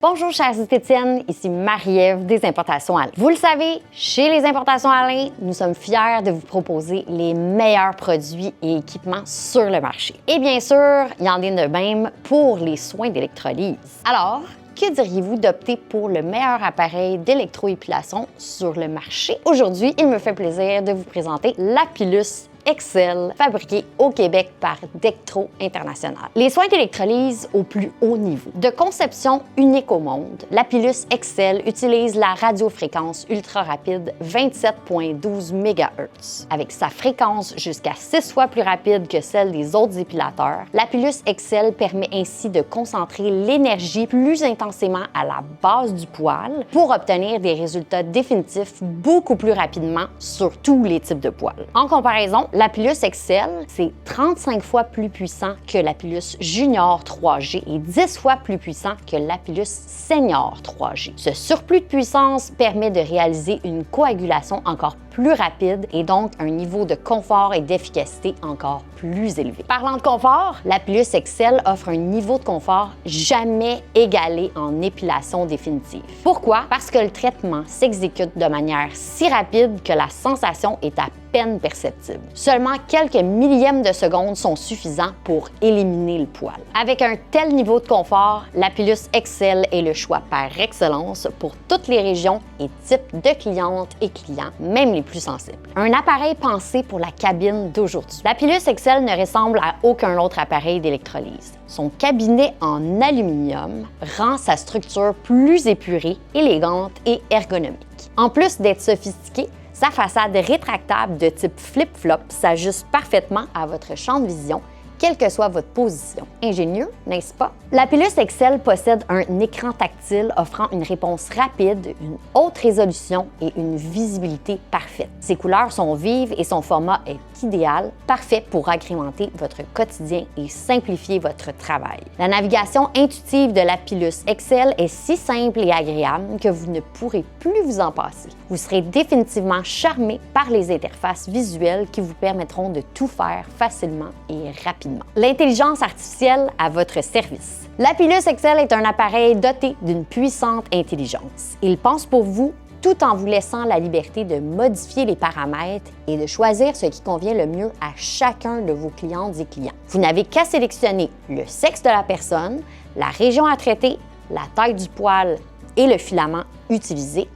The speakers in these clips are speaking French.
Bonjour chères esthéticiennes, ici Marie-Ève des Importations Alain. Vous le savez, chez les Importations Alain, nous sommes fiers de vous proposer les meilleurs produits et équipements sur le marché. Et bien sûr, il y en est de même pour les soins d'électrolyse. Alors, que diriez-vous d'opter pour le meilleur appareil d'électroépilation sur le marché? Aujourd'hui, il me fait plaisir de vous présenter l'Apilus Excel, fabriqué au Québec par Dectro International. Les soins d'électrolyse au plus haut niveau. De conception unique au monde, l'Apilus Excel utilise la radiofréquence ultra rapide 27.12 MHz. Avec sa fréquence jusqu'à 6 fois plus rapide que celle des autres épilateurs, l'Apilus Excel permet ainsi de concentrer l'énergie plus intensément à la base du poil pour obtenir des résultats définitifs beaucoup plus rapidement sur tous les types de poils. En comparaison, l'Apilus Excel, c'est 35 fois plus puissant que l'Apilus Junior 3G et 10 fois plus puissant que l'Apilus Senior 3G. Ce surplus de puissance permet de réaliser une coagulation encore plus rapide et donc un niveau de confort et d'efficacité encore plus élevé. Parlant de confort, l'Apilus Excel offre un niveau de confort jamais égalé en épilation définitive. Pourquoi? Parce que le traitement s'exécute de manière si rapide que la sensation est à peine perceptible. Seulement quelques millièmes de seconde sont suffisants pour éliminer le poil. Avec un tel niveau de confort, l'Apilus Excel est le choix par excellence pour toutes les régions et types de clientes et clients, même les plus sensibles. Un appareil pensé pour la cabine d'aujourd'hui. L'Apilus Excel ne ressemble à aucun autre appareil d'électrolyse. Son cabinet en aluminium rend sa structure plus épurée, élégante et ergonomique. En plus d'être sophistiqué, sa façade rétractable de type flip-flop s'ajuste parfaitement à votre champ de vision, quelle que soit votre position. Ingénieux, n'est-ce pas? L'Apilus Excel possède un écran tactile offrant une réponse rapide, une haute résolution et une visibilité parfaite. Ses couleurs sont vives et son format est idéal, parfait pour agrémenter votre quotidien et simplifier votre travail. La navigation intuitive de l'Apilus Excel est si simple et agréable que vous ne pourrez plus vous en passer. Vous serez définitivement charmé par les interfaces visuelles qui vous permettront de tout faire facilement et rapidement. L'intelligence artificielle à votre service. L'Apilus Excel est un appareil doté d'une puissante intelligence. Il pense pour vous tout en vous laissant la liberté de modifier les paramètres et de choisir ce qui convient le mieux à chacun de vos clientes et clients. Vous n'avez qu'à sélectionner le sexe de la personne, la région à traiter, la taille du poil et le filament utilisé,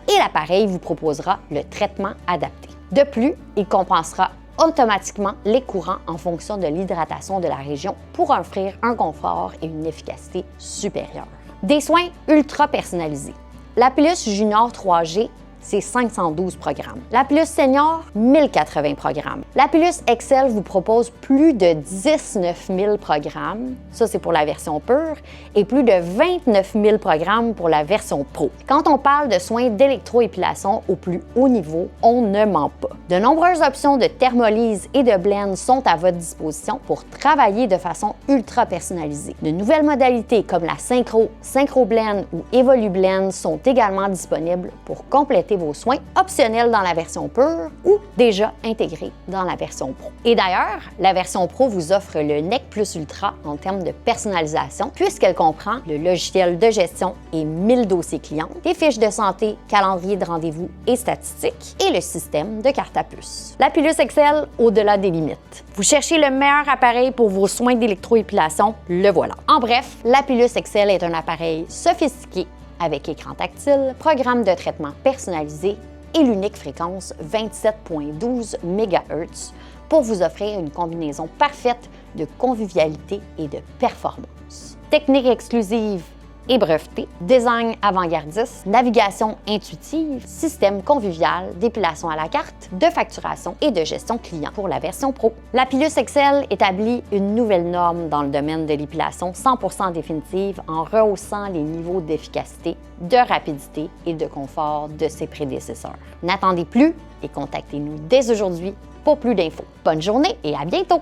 et l'appareil vous proposera le traitement adapté. De plus, il compensera automatiquement les courants en fonction de l'hydratation de la région pour offrir un confort et une efficacité supérieure. Des soins ultra personnalisés. L'Apilus Junior 3G, c'est 512 programmes. L'Apilus Senior, 1080 programmes. L'Apilus Excel vous propose plus de 19 000 programmes, ça c'est pour la version pure, et plus de 29 000 programmes pour la version pro. Quand on parle de soins d'électroépilation au plus haut niveau, on ne ment pas. De nombreuses options de thermolyse et de blend sont à votre disposition pour travailler de façon ultra personnalisée. De nouvelles modalités comme la Synchro, Synchro Blend ou Evolu Blend sont également disponibles pour compléter vos soins optionnels dans la version pure ou déjà intégrés dans la version pro. Et d'ailleurs, la version pro vous offre le NEC Plus Ultra en termes de personnalisation puisqu'elle comprend le logiciel de gestion et 1000 dossiers clients, des fiches de santé, calendrier de rendez-vous et statistiques et le système de carte à puce. L'Apilus Excel au-delà des limites. Vous cherchez le meilleur appareil pour vos soins d'électroépilation, le voilà. En bref, l'Apilus Excel est un appareil sophistiqué avec écran tactile, programme de traitement personnalisé et l'unique fréquence 27.12 MHz pour vous offrir une combinaison parfaite de convivialité et de performance. Technique exclusive et breveté, design avant-gardiste, navigation intuitive, système convivial, d'épilation à la carte, de facturation et de gestion client pour la version pro. L'Apilus Excel établit une nouvelle norme dans le domaine de l'épilation 100% définitive en rehaussant les niveaux d'efficacité, de rapidité et de confort de ses prédécesseurs. N'attendez plus et contactez-nous dès aujourd'hui pour plus d'infos. Bonne journée et à bientôt!